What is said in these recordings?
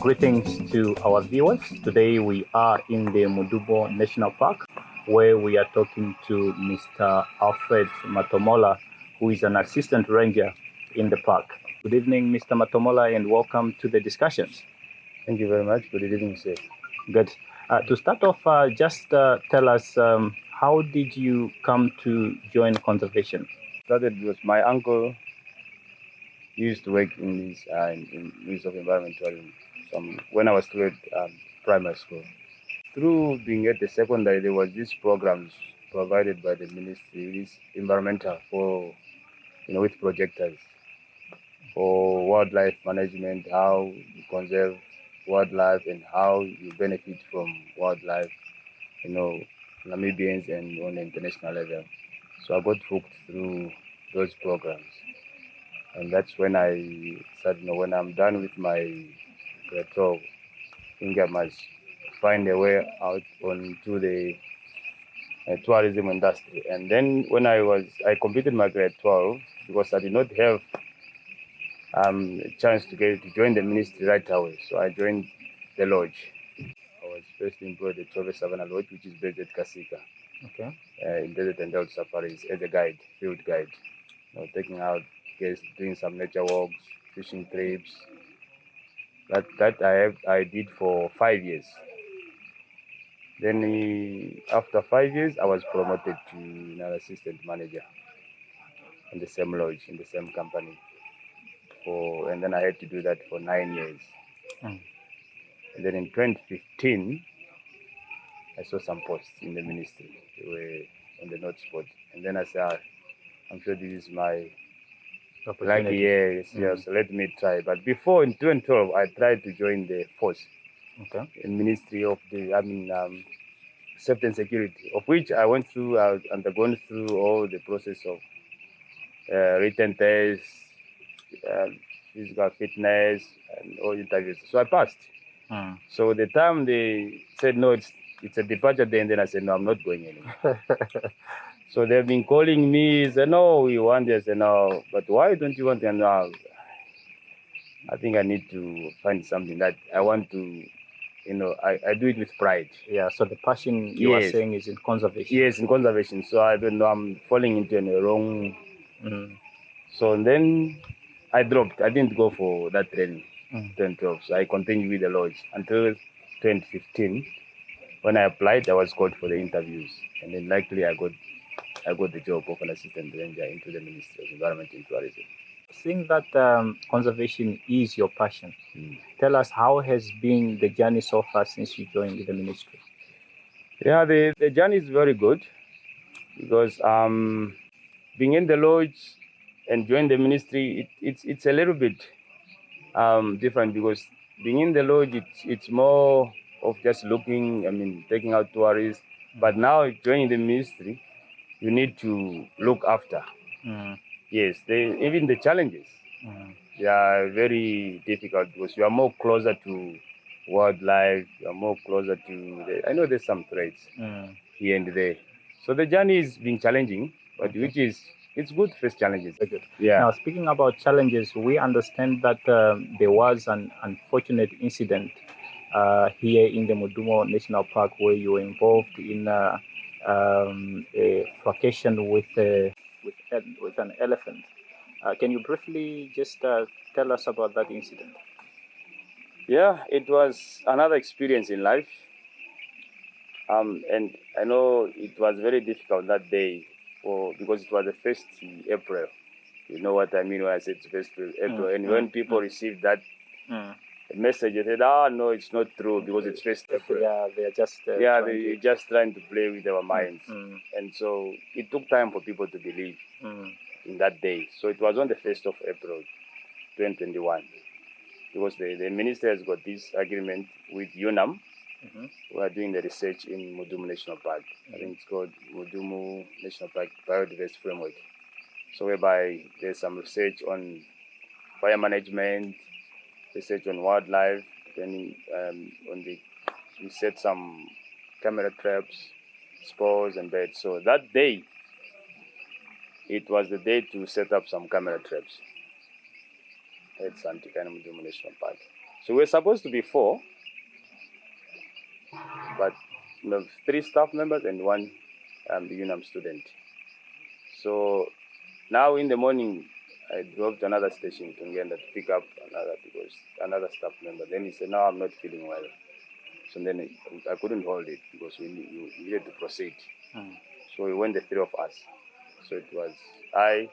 Greetings to our viewers. Today we are in the Mudumo National Park, where we are talking to Mr. Alfred Matomola, who is an assistant ranger in the park. Good evening, Mr. Matomola, and welcome to the discussions. Thank you very much. Good evening, sir. Good. To start off, just tell us, how did you come to join conservation? Started because my uncle used to work in this in Ministry of Environmentalism when I was still at primary school. Through being at the secondary, there was these programs provided by the ministry, this environmental for with projectors for wildlife management, how you conserve wildlife and how you benefit from wildlife, Namibians and on the international level. So I got hooked through those programs. And that's when I said, when I'm done with my grade 12, I think I must find a way out onto the tourism industry. And then when I completed my grade 12, because I did not have a chance to join the ministry right away. So I joined the lodge. I was first employed at Chove Savannah Lodge, which is based at Kasika. Okay. In desert and delta safaris as a guide, field guide. Taking out guests, doing some nature walks, fishing trips. That I did for 5 years. Then after 5 years, I was promoted to an assistant manager in the same lodge, in the same company. And then I had to do that for 9 years. And then in 2015, I saw some posts in the ministry. They were on the note spot. And then I said, I'm sure this is my lucky year. Yes, so let me try. But before, in 2012, I tried to join the force. Okay. In Ministry of Safety and Security, of which I went through, undergone through all the process of written tests, physical fitness, and all interviews. So I passed. So the time they said, no, it's a departure day, and then I said, no, I'm not going anymore. So they've been calling me, say, no, we want this, and no, but why don't you want to? No, I think I need to find something that I want to, I do it with pride. Yeah, so the passion you are saying is in conservation. Yes, in conservation. So I don't know, I'm falling into a wrong. So then I dropped. I didn't go for that training, 2012. So I continued with the lodge until 2015. When I applied, I was called for the interviews. And then luckily I got the job of an assistant ranger into the Ministry of Environment and Tourism. Seeing that conservation is your passion, tell us how has been the journey so far since you joined the ministry? Yeah, the journey is very good because being in the lodge and join the ministry, it's a little bit different because being in the lodge, it's more of just looking, taking out tourists. But now joining the ministry, you need to look after. Yes, even the challenges, they are very difficult because you are more closer to wildlife, you are more closer to I know there's some threats here and there. So the journey is being challenging, but it's good to face challenges. Good. Yeah. Now, speaking about challenges, we understand that there was an unfortunate incident here in the Mudumo National Park where you were involved in a fracation with an elephant. Can you briefly just tell us about that incident? Yeah, it was another experience in life. And I know it was very difficult that day because it was the 1st April. You know what I mean when I said 1st April. And when people received that message, they said, no, it's not true because it's 1st April. Yeah, they're just they're just trying to play with our minds. And so it took time for people to believe in that day. So it was on the 1st of April, 2021. Because the minister has got this agreement with UNAM. We are doing the research in Mudumo National Park. I think it's called Mudumo National Park Biodiversity Framework. So whereby there's some research on fire management, research on wildlife, then we set some camera traps, spores and beds. So that day, it was the day to set up some camera traps at Mudumo National Park. So we're supposed to be 4, but 3 staff members and 1 UNAM student. So now in the morning, I drove to another station to Ngenda to pick up another staff member. Then he said, "No, I'm not feeling well." So then I couldn't hold it because we needed to proceed. So we went, the 3 of us. So it was I,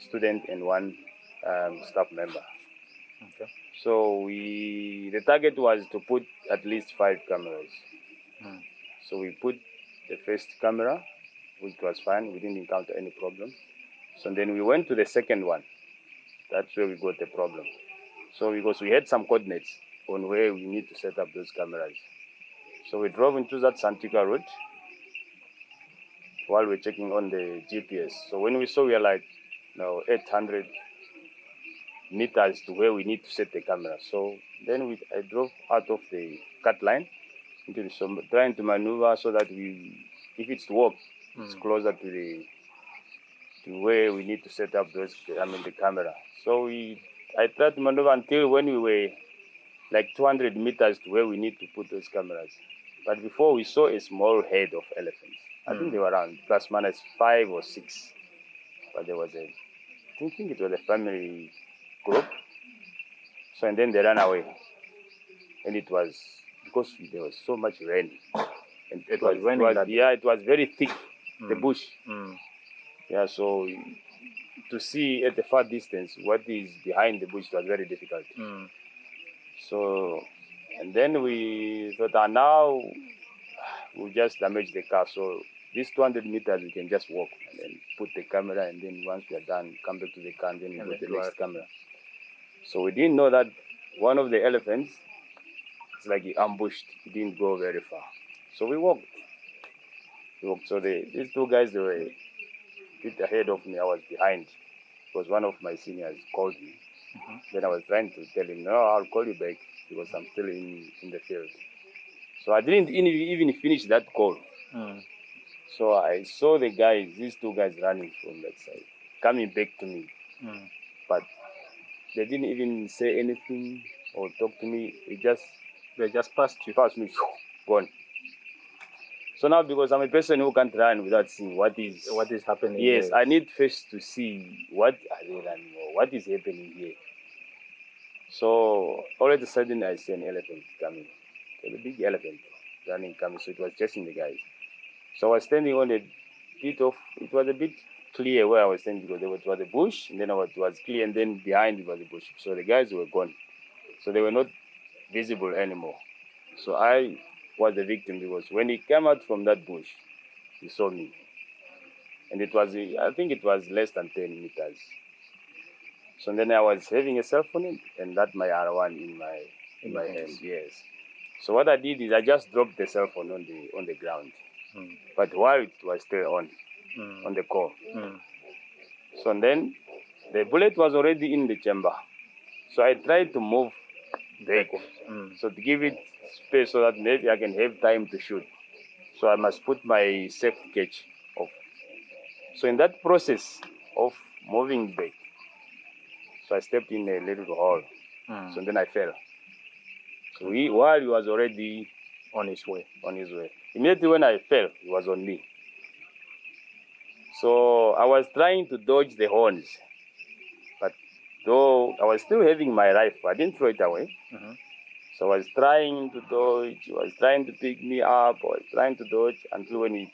student, and 1 staff member. Okay. So the target was to put at least 5 cameras. So we put the first camera, which was fine. We didn't encounter any problem. So then we went to the second one. That's where we got the problem. So because we had some coordinates on where we need to set up those cameras. So we drove into that Santika road while we're checking on the GPS. So when we saw, we were like 800 meters to where we need to set the camera. So then I drove out of the cut line into the trying to maneuver so that if it's walk, it's closer to where we need to set up the camera. So I tried to maneuver until when we were like 200 meters to where we need to put those cameras. But before we saw a small head of elephants. I think they were around ±5 or 6. But there was I think it was a family group. So and then they ran away. And it was because there was so much rain. And it was raining. It was very thick, the bush. Yeah, so to see at a far distance what is behind the bush was very difficult. So, and then we thought, now we'll just damage the car. So these 200 meters we can just walk and then put the camera, and then once we are done, come back to the car and then we put the next camera. So we didn't know that one of the elephants, it's like he ambushed. He didn't go very far. So we walked. So these 2 guys, they were a bit ahead of me. I was behind because one of my seniors called me. Then I was trying to tell him, "No, I'll call you back because I'm still in the field." So I didn't even finish that call. So I saw these 2 guys running from that side, coming back to me. But they didn't even say anything or talk to me. They just passed me, gone. So now, because I'm a person who can't run without seeing what is happening. Yes, I need first to see what are they running or what is happening here. So all of a sudden I see an elephant coming. So the big elephant running coming. So it was chasing the guys. So I was standing on it was a bit clear where I was standing because it was a bush, and then it was clear, and then behind it was a bush. So the guys were gone. So they were not visible anymore. So I was the victim because when he came out from that bush, he saw me. And I think it was less than 10 meters. So then I was having a cell phone and that my R1 in my hand, yes. So what I did is I just dropped the cell phone on the ground. But while it was still on the call. So then the bullet was already in the chamber. So I tried to move back. So to give it space so that maybe I can have time to shoot. So I must put my safety catch off. So in that process of moving back, so I stepped in a little hole. So then I fell. So while he was already on his way. Immediately when I fell, he was on me. So I was trying to dodge the horns. But though I was still having my rifle, I didn't throw it away. So I was trying to dodge, he was trying to pick me up, I was trying to dodge until when he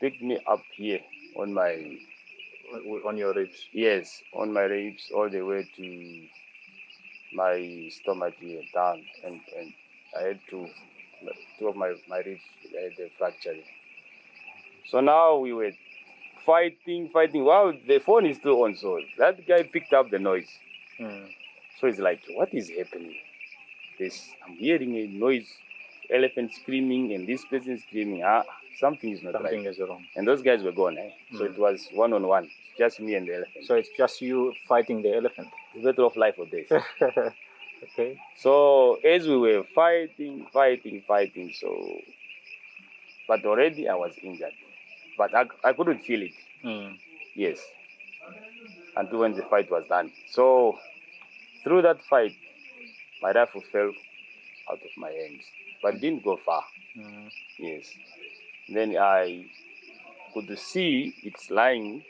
picked me up here on your ribs? Yes, on my ribs all the way to my stomach here, down. And I had two of my ribs, I had a fracture. So now we were fighting. Wow, the phone is still on, so that guy picked up the noise. So it's like, what is happening? I'm hearing a noise elephant screaming and this person screaming. Something is not Something right. is wrong. And those guys were gone. So it was one-on-one, just me and the elephant. So it's just you fighting the elephant. It's better of life or death. Okay. So as we were fighting, so, but already I was injured. But I couldn't feel it. Yes. Until when the fight was done. So through that fight, my rifle fell out of my hands, but didn't go far. Yes. Then I could see it's lying,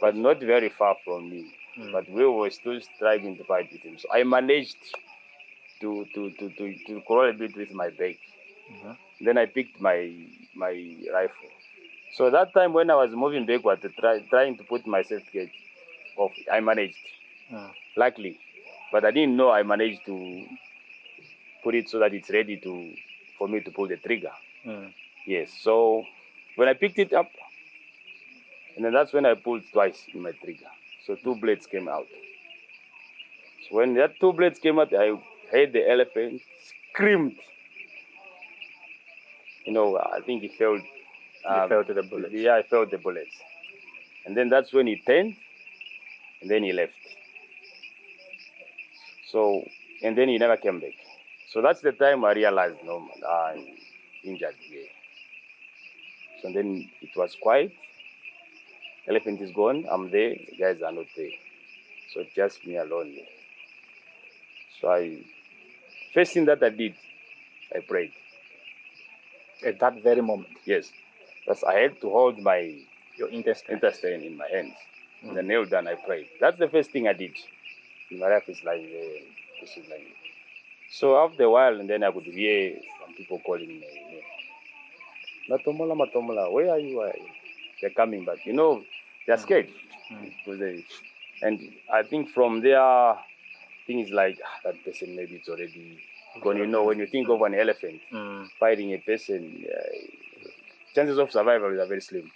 but not very far from me. But we were still struggling to fight with him. So I managed to crawl a bit with my back. Then I picked my rifle. So that time when I was moving backward to trying to put my safety off, I managed. Luckily. But I didn't know I managed to put it so that it's ready for me to pull the trigger. Yes. So when I picked it up, and then that's when I pulled twice in my trigger. So 2 blades came out. So when that 2 blades came out, I heard the elephant screamed. I think he felt. You felt the bullets. Yeah, I felt the bullets. And then that's when he turned, and then he left. So, and then he never came back. So that's the time I realized, no, I'm injured here. So then it was quiet. Elephant is gone. I'm there. The guys are not there. So just me alone there. So first thing that I did, I prayed. At that very moment? Yes. Because I had to hold your intestine in my hands. And then knelt down, I prayed. That's the first thing I did. My life is like this is like. So after a while, and then I could hear some people calling me, Matomola, where are you? They're coming back. They're scared. And I think from there, things like that person maybe it's already gone. When you think of an elephant fighting a person, chances of survival are very slim.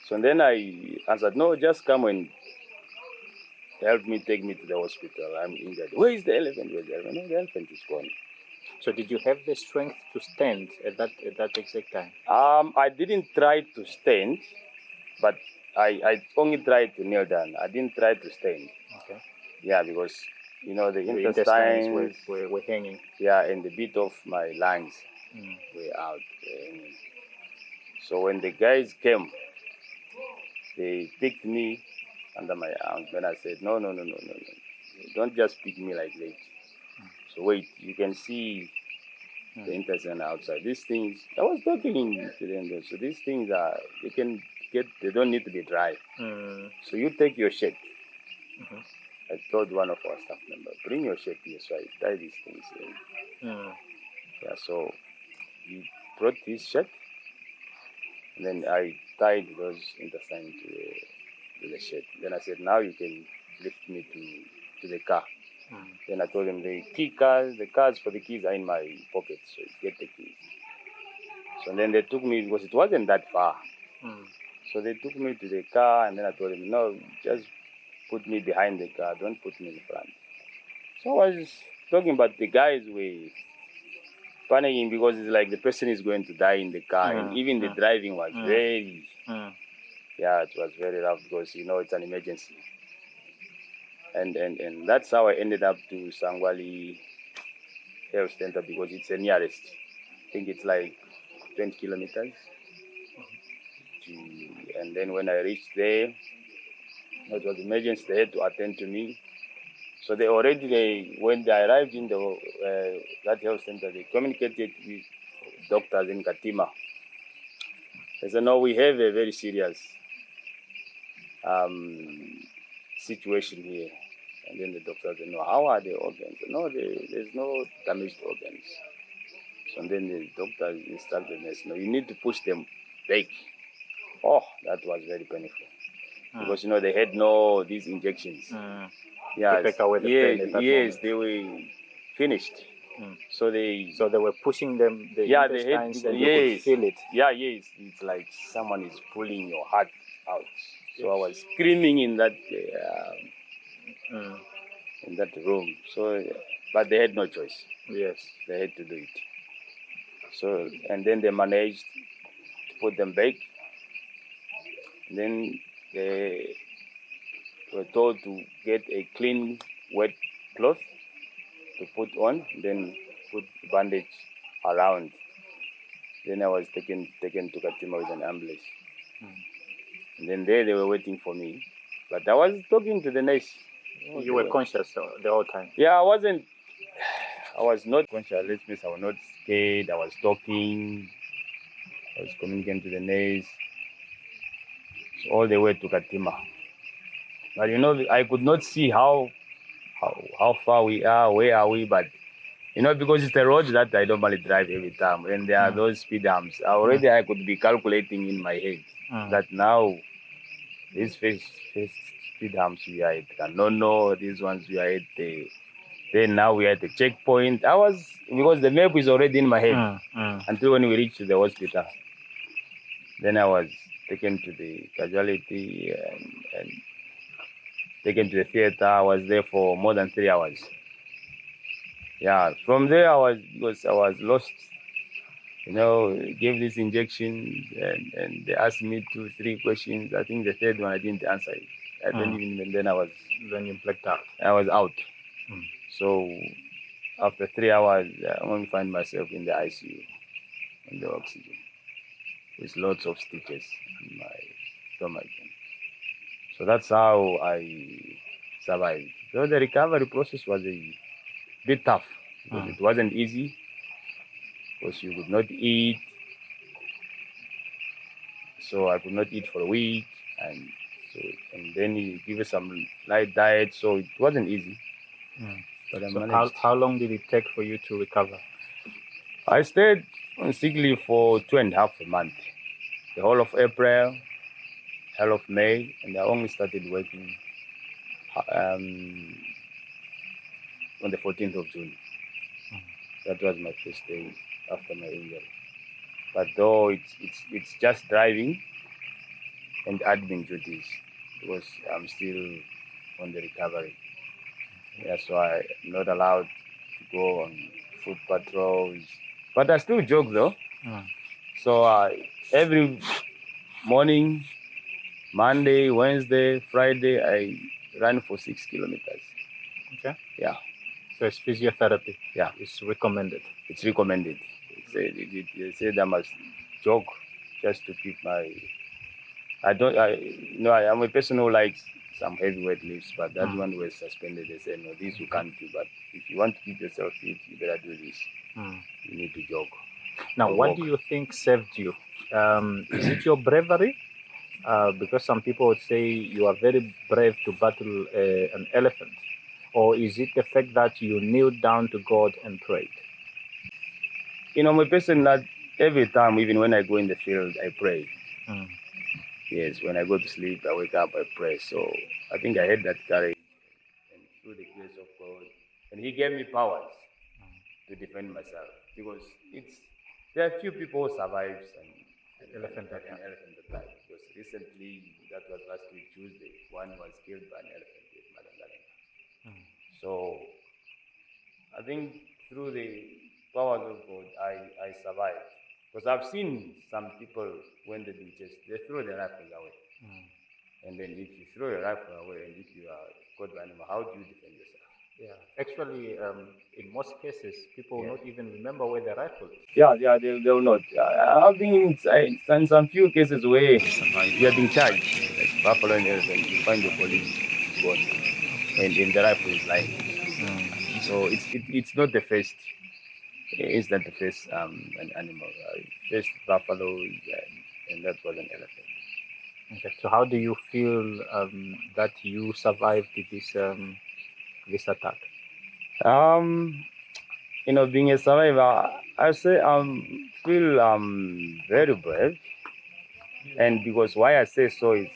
So then I answered, no, just come and help me, take me to the hospital. I'm injured. Where is the elephant? No, the elephant is gone. So did you have the strength to stand at that exact time? I didn't try to stand, but I only tried to kneel down. I didn't try to stand. Okay. Yeah, because the intestines were hanging. Yeah, and the bit of my lungs were out. So when the guys came, they picked me under my arms. Then I said, no. Don't just pick me like that. So wait, you can see the intestine outside. These things, I was talking to them. So these things they don't need to be dry. So you take your shirt. I told one of our staff members, bring your shirt here. So I tie these things in. Yeah, so he brought his shirt. And then I tied those intestines to the shirt. Then I said, now you can lift me to the car. Then I told him the cards for the keys are in my pocket, so get the keys. So then they took me, because it wasn't that far. So they took me to the car, and then I told him, no, just put me behind the car, don't put me in front. So I was talking about the guys were panicking because it's like the person is going to die in the car, and even the driving was very, it was very rough because, it's an emergency. And that's how I ended up to Sangwali Health Center, because it's the nearest. I think it's like 20 kilometers. And then when I reached there, it was emergency. They had to attend to me. So when they arrived in that health center, they communicated with doctors in Katima. They said, no, we have a very serious situation here. And then the doctor said, no, how are the organs? No, there's no damaged organs. So then the doctor instructed the nurse, no, you need to push them back. Oh, that was very painful. Because, they had these injections. To take away the pain at that moment. They were finished. So they were pushing them, intestines, and you could feel it. Yeah, yes. It's like someone is pulling your heart out. So I was screaming in that room. So, but they had no choice. Yes. They had to do it. So, and then they managed to put them back. And then they were told to get a clean, wet cloth to put on, then put bandage around. Then I was taken to Katima with an ambulance. And then they were waiting for me. But I was talking to the nurse. You were conscious the whole time? Yeah, I was not conscious. Let's say I was not scared. I was talking. I was communicating to the nurse. So all the way to Katima. But I could not see how far we are, where are we, but because it's a road that I normally drive every time, and there are those speed humps. Already I could be calculating in my head that now these first speed humps we are at Kanono, these ones we are at then now we are at the checkpoint. Because the map is already in my head until when we reached the hospital. Then I was taken to the casualty and taken to the theater. I was there for more than 3 hours. Yeah, from there because I was lost. Gave this injection and they asked me 2-3 questions. I think the third one I didn't answer it. I didn't even. Then you blacked out. I was out. So after 3 hours, I only find myself in the ICU on the oxygen with lots of stitches in my stomach. So that's how I survived. So the recovery process was a bit tough because it wasn't easy because you could not eat. So I could not eat for a week, and then you give us some light diet, so it wasn't easy. But I managed. How long did it take for you to recover? I stayed on sick leave for 2.5 months. The whole of April, whole of May, and I only started working on the 14th of June. That was my first day after my injury. But though it's just driving and admin duties because I'm still on the recovery. That's why I'm not allowed to go on foot patrols. But I still jog though. So every morning, Monday, Wednesday, Friday, I run for 6 kilometers. Okay. Yeah. So it's physiotherapy. Yeah. It's recommended. It's recommended. They said I must jog just to keep my. I'm a person who likes some heavyweight lifts, but that one was suspended. They said, no, this you can't do. But if you want to keep yourself fit, you better do this. You need to jog. Now, what do you think saved you? Is it your bravery? Because some people would say you are very brave to battle an elephant. Or is it the fact that you kneeled down to God and prayed? I'm a person that every time, even when I go in the field, I pray. Yes, when I go to sleep, I wake up, I pray. So I think I had that courage, and through the grace of God, and He gave me powers to defend myself. Because there are few people who survives an elephant attack. Because recently, that was last week Tuesday, one was killed by an elephant with Madagaskar. So I think through the powers of God, I survived. Because I've seen some people, when they do chest, they throw their rifles away. And then if you throw your rifle away and if you are caught by an animal, how do you defend yourself? Yeah, actually, in most cases, people will not even remember where the rifle is. Yeah, they will not. I've been in some few cases where you have been charged, like buffalo and everything, you find the police gone, and the rifle is lying. So it's not the first. It's not the first an animal. First buffalo, and that was an elephant. Okay. So how do you feel that you survived this attack? Being a survivor, I say feel very brave, and because why I say so is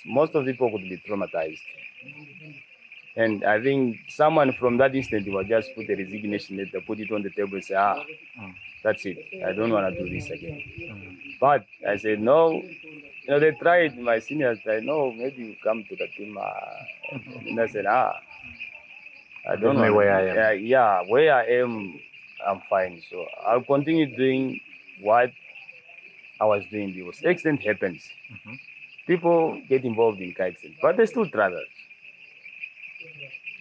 most of the people would be traumatized. And I think someone from that instant will just put a resignation letter, put it on the table and say, that's it. I don't want to do this again. But I said, no. They tried, my seniors tried, no, maybe you come to the team. And I said, I don't know where I am. Where I am, I'm fine. So I'll continue doing what I was doing because accident happens. Mhm. People get involved in car accidents, but they still travel.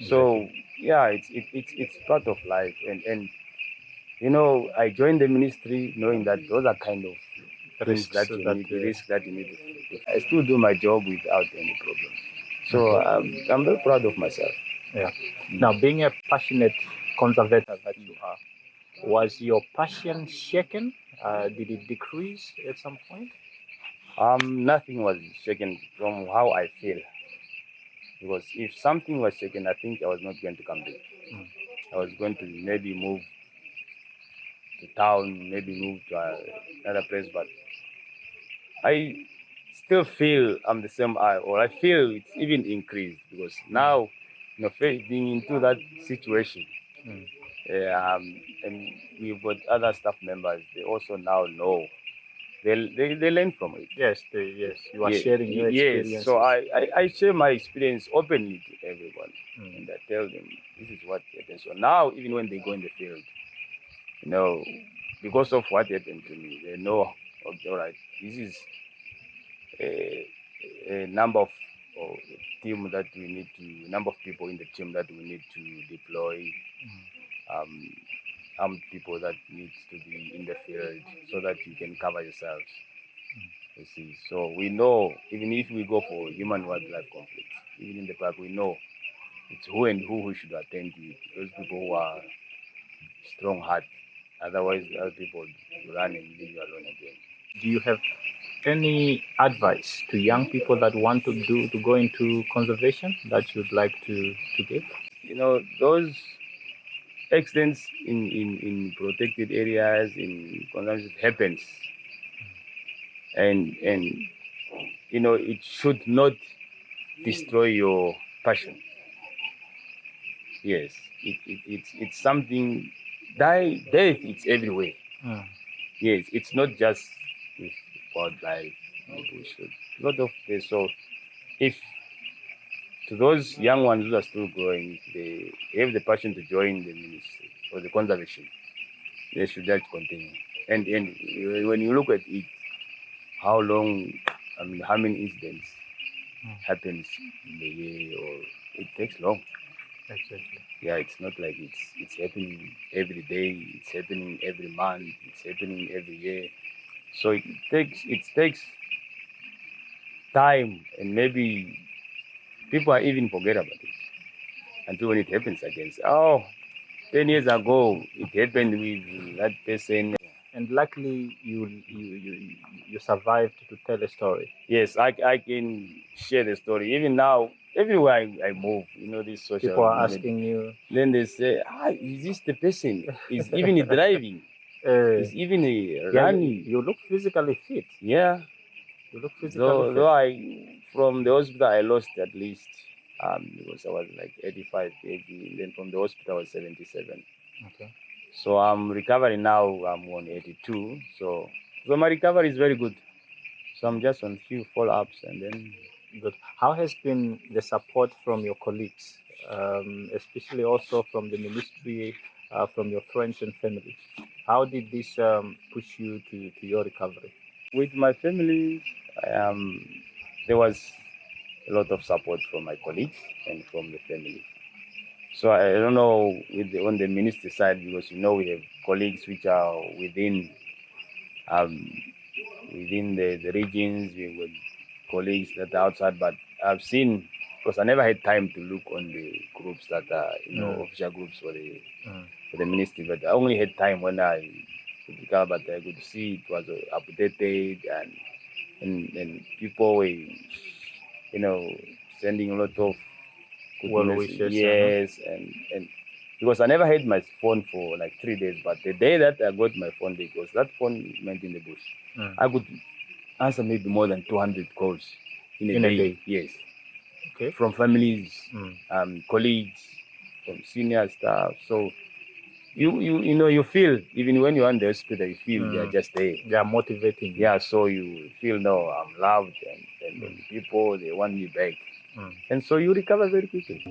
So yeah, it's part of life, and I joined the ministry knowing that those are kind of things Risks that you that, need, the risk that you need to. I still do my job without any problem. So I'm very proud of myself. yeah. Now, being a passionate conservator that you are, was your passion shaken? Did it decrease at some point? Nothing was shaken from how I feel. Because if something was shaken, I think I was not going to come back. I was going to maybe move to town, maybe move to another place, but I still feel I'm the same or I feel it's even increased because now, being into that situation, and we've got other staff members, they also now know. They learn from it. Yes, you are sharing your experiences. Yes, so I share my experience openly to everyone, and I tell them this is what happened. So now, even when they go in the field, because of what happened to me, they know, okay, all right, this is a number of team that we need to, number of people in the team that we need to deploy, armed people that needs to be in the field so that you can cover yourselves. You see, so we know even if we go for human wildlife conflicts, even in the park, we know it's who and who we should attend to it. Those people who are strong heart. Otherwise, other people run and leave you alone again. Do you have any advice to young people that want to go into conservation that you'd like to give? Those accidents in protected areas, in conservation happens. And it should not destroy your passion. Yes, it's something. Death, it's everywhere. Yes, it's not just with wildlife in the bush. A lot of this. So, if to those young ones who are still growing, they have the passion to join the ministry or the conservation, they should just continue. And when you look at it, how long, how many incidents happens in the year, or it takes long. Exactly. Yeah, it's not like it's happening every day. It's happening every month. It's happening every year. So it takes time, and maybe people are even forget about it until when it happens again. Say, 10 years ago it happened with that person. And luckily, you survived to tell a story. Yes, I can share the story. Even now, everywhere I move, this social People are media, asking you. then they say, is this the person? Is even driving? Is even running? You look physically fit. Yeah. You look physically fit. Though from the hospital, I lost at least, because I was like 85 kg. Then from the hospital, I was 77. Okay. So I'm recovering now. I'm on 82. So my recovery is very good. So I'm just on few follow-ups, and then. Good. How has been the support from your colleagues, especially also from the ministry, from your friends and family? How did this push you to your recovery? With my family, there was a lot of support from my colleagues and from the family. So I don't know on the ministry side, because we have colleagues which are within the regions. We have colleagues that are outside, but I've seen, because I never had time to look on the groups that are official groups for the ministry, but I only had time when I recovered. But I could see it was updated, and people were sending a lot of good wishes. Yes, and because I never had my phone for like 3 days, but the day that I got my phone, because that phone meant in the bush, I could answer maybe more than 200 calls in a day. Yes. Okay. From families, colleagues, from senior staff. So you feel, even when you're in the hospital, you feel they're just there. They are motivating. Yeah, so you feel, no, I'm loved, and people, they want me back. And so you recover very quickly.